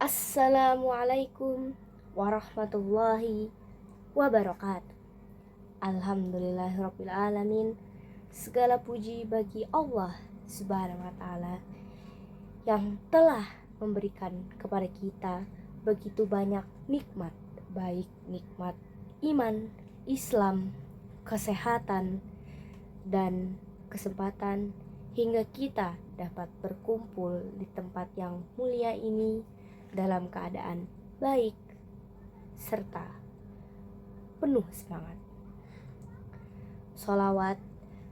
Assalamualaikum warahmatullahi wabarakatuh. Alhamdulillahirabbil alamin. Segala puji bagi Allah Subhanahu wa taala yang telah memberikan kepada kita begitu banyak nikmat, baik nikmat iman, Islam, kesehatan, dan kesempatan hingga kita dapat berkumpul di tempat yang mulia ini dalam keadaan baik serta penuh semangat. Sholawat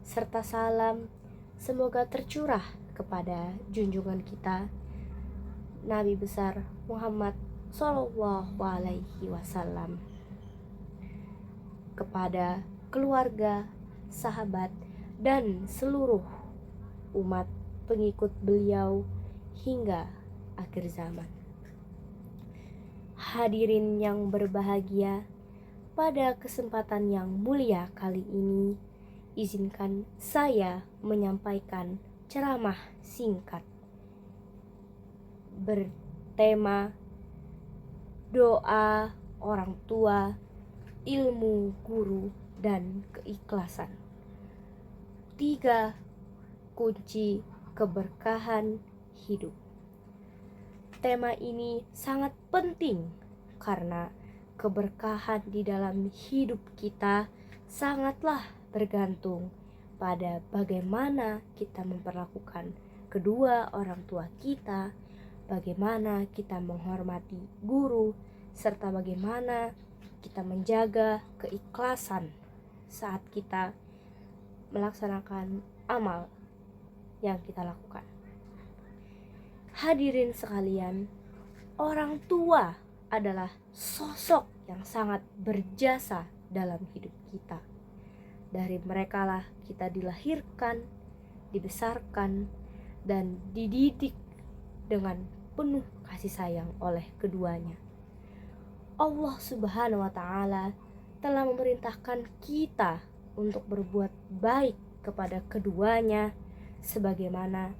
serta salam semoga tercurah kepada junjungan kita Nabi besar Muhammad Sallallahu Alaihi Wasallam, kepada keluarga, sahabat, dan seluruh umat pengikut beliau hingga akhir zaman. Hadirin yang berbahagia, pada kesempatan yang mulia kali ini, izinkan saya menyampaikan ceramah singkat bertema doa orang tua, ilmu guru, dan keikhlasan. 3 kunci keberkahan hidup. Tema ini sangat penting karena keberkahan di dalam hidup kita sangatlah bergantung pada bagaimana kita memperlakukan kedua orang tua kita, bagaimana kita menghormati guru, serta bagaimana kita menjaga keikhlasan saat kita melaksanakan amal yang kita lakukan. Hadirin sekalian, orang tua adalah sosok yang sangat berjasa dalam hidup kita. Dari merekalah kita dilahirkan, dibesarkan, dan dididik dengan penuh kasih sayang oleh keduanya. Allah Subhanahu wa taala telah memerintahkan kita untuk berbuat baik kepada keduanya sebagaimana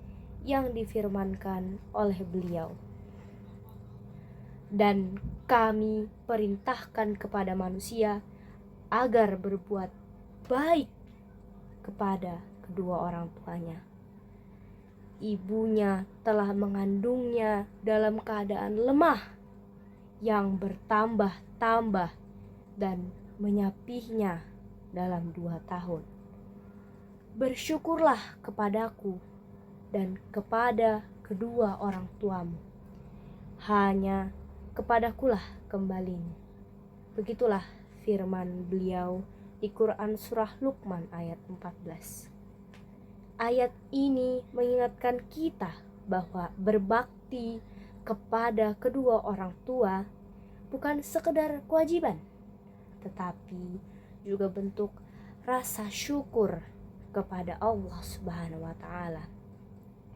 yang difirmankan oleh beliau. Dan kami perintahkan kepada manusia agar berbuat baik kepada kedua orang tuanya. Ibunya telah mengandungnya dalam keadaan lemah yang bertambah-tambah dan menyapihnya dalam 2 tahun. Bersyukurlah kepadaku dan kepada kedua orang tuamu. Hanya kepadakulah kembalinya. Begitulah firman beliau di Quran surah Luqman ayat 14. Ayat ini mengingatkan kita bahwa berbakti kepada kedua orang tua bukan sekedar kewajiban, tetapi juga bentuk rasa syukur kepada Allah Subhanahu wa taala.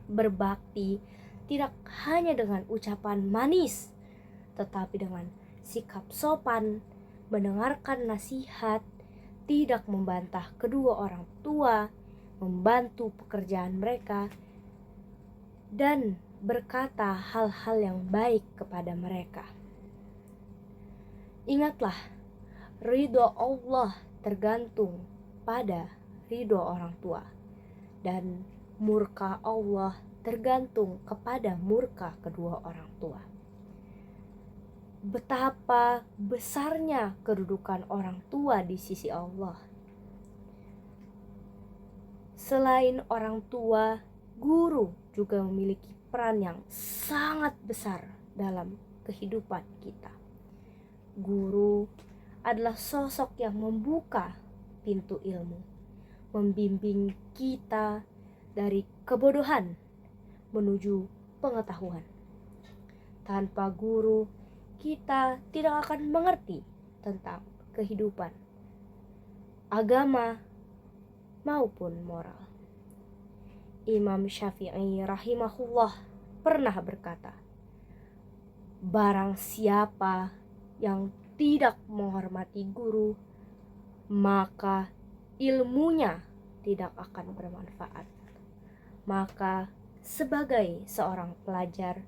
Berbakti tidak hanya dengan ucapan manis, tetapi dengan sikap sopan, mendengarkan nasihat, tidak membantah kedua orang tua, membantu pekerjaan mereka, dan berkata hal-hal yang baik kepada mereka. Ingatlah, ridho Allah tergantung pada ridho orang tua, dan murka Allah tergantung kepada murka kedua orang tua. Betapa besarnya kedudukan orang tua di sisi Allah. Selain orang tua, guru juga memiliki peran yang sangat besar dalam kehidupan kita. Guru adalah sosok yang membuka pintu ilmu, membimbing kita dari kebodohan menuju pengetahuan. Tanpa guru, kita tidak akan mengerti tentang kehidupan, agama, maupun moral. Imam Syafi'i rahimahullah pernah berkata, barang siapa yang tidak menghormati guru, maka ilmunya tidak akan bermanfaat. Maka sebagai seorang pelajar,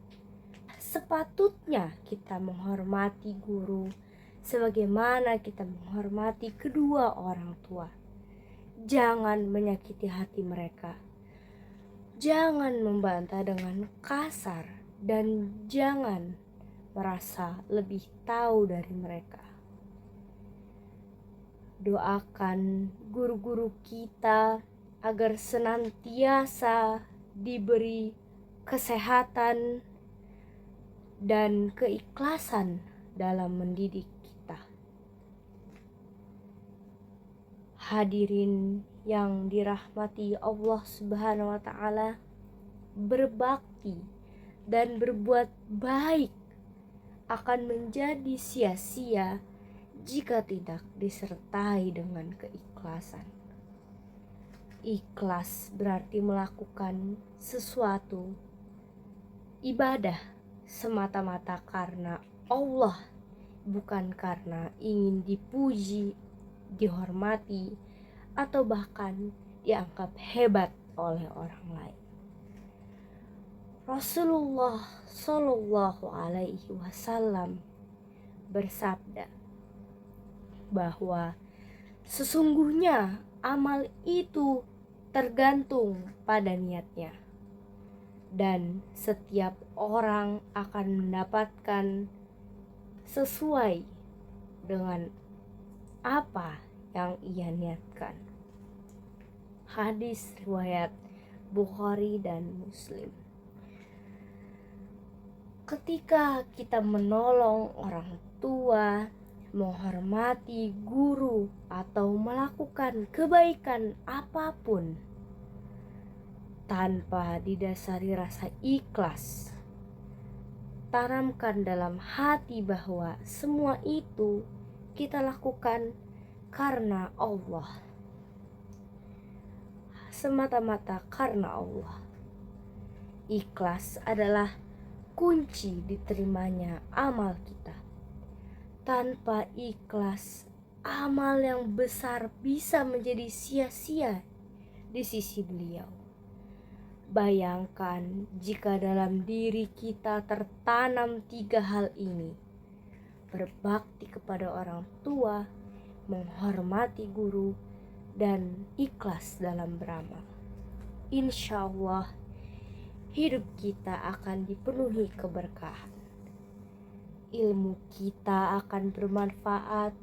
sepatutnya kita menghormati guru sebagaimana kita menghormati kedua orang tua. Jangan menyakiti hati mereka. Jangan membantah dengan kasar dan jangan merasa lebih tahu dari mereka. Doakan guru-guru kita agar senantiasa diberi kesehatan dan keikhlasan dalam mendidik kita. Hadirin yang dirahmati Allah Subhanahu wa taala, berbakti dan berbuat baik akan menjadi sia-sia jika tidak disertai dengan keikhlasan. Ikhlas berarti melakukan sesuatu ibadah semata-mata karena Allah, bukan karena ingin dipuji, dihormati, atau bahkan dianggap hebat oleh orang lain. Rasulullah Shallallahu Alaihi Wasallam bersabda bahwa sesungguhnya amal itu tergantung pada niatnya, dan setiap orang akan mendapatkan sesuai dengan apa yang ia niatkan. Hadis riwayat Bukhari dan Muslim. Ketika kita menolong orang tua, menghormati guru, atau melakukan kebaikan apapun tanpa didasari rasa ikhlas, tanamkan dalam hati bahwa semua itu kita lakukan karena Allah, semata-mata karena Allah. Ikhlas adalah kunci diterimanya amal kita. Tanpa ikhlas, amal yang besar bisa menjadi sia-sia di sisi Beliau. Bayangkan jika dalam diri kita tertanam 3 hal ini: berbakti kepada orang tua, menghormati guru, dan ikhlas dalam beramal. Insya Allah hidup kita akan dipenuhi keberkahan. Ilmu kita akan bermanfaat,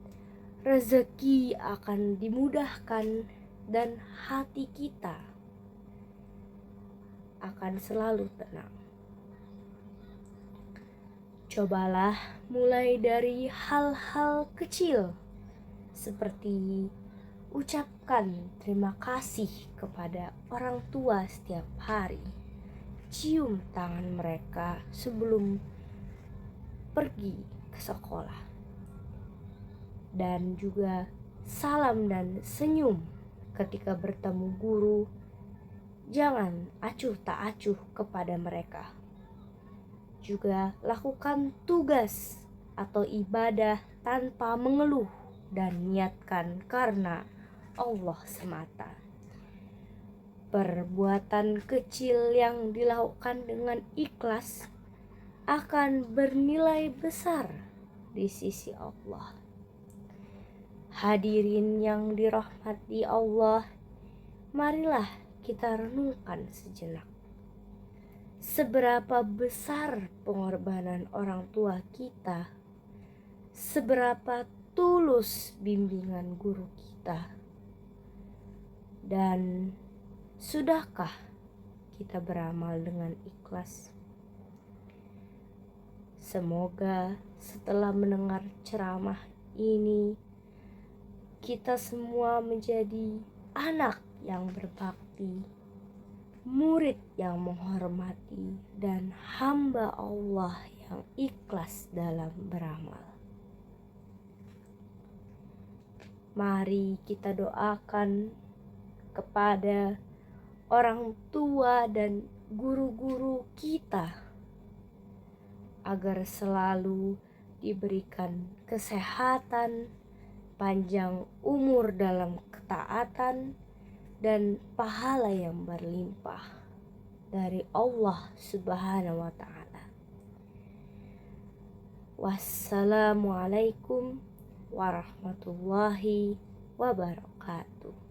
rezeki akan dimudahkan, dan hati kita akan selalu tenang. Cobalah mulai dari hal-hal kecil seperti ucapkan terima kasih kepada orang tua setiap hari. Cium tangan mereka sebelum pergi ke sekolah. Dan juga salam dan senyum ketika bertemu guru. Jangan acuh tak acuh kepada mereka. Juga lakukan tugas atau ibadah tanpa mengeluh dan niatkan karena Allah semata. Perbuatan kecil yang dilakukan dengan ikhlas akan bernilai besar di sisi Allah. Hadirin yang dirahmati Allah, marilah kita renungkan sejenak. Seberapa besar pengorbanan orang tua kita, seberapa tulus bimbingan guru kita, dan sudahkah kita beramal dengan ikhlas? Semoga setelah mendengar ceramah ini, kita semua menjadi anak yang berbakti, murid yang menghormati, dan hamba Allah yang ikhlas dalam beramal. Mari kita doakan kepada orang tua dan guru-guru kita agar selalu diberikan kesehatan, panjang umur dalam ketaatan, dan pahala yang berlimpah dari Allah Subhanahu wa ta'ala. Wassalamualaikum warahmatullahi wabarakatuh.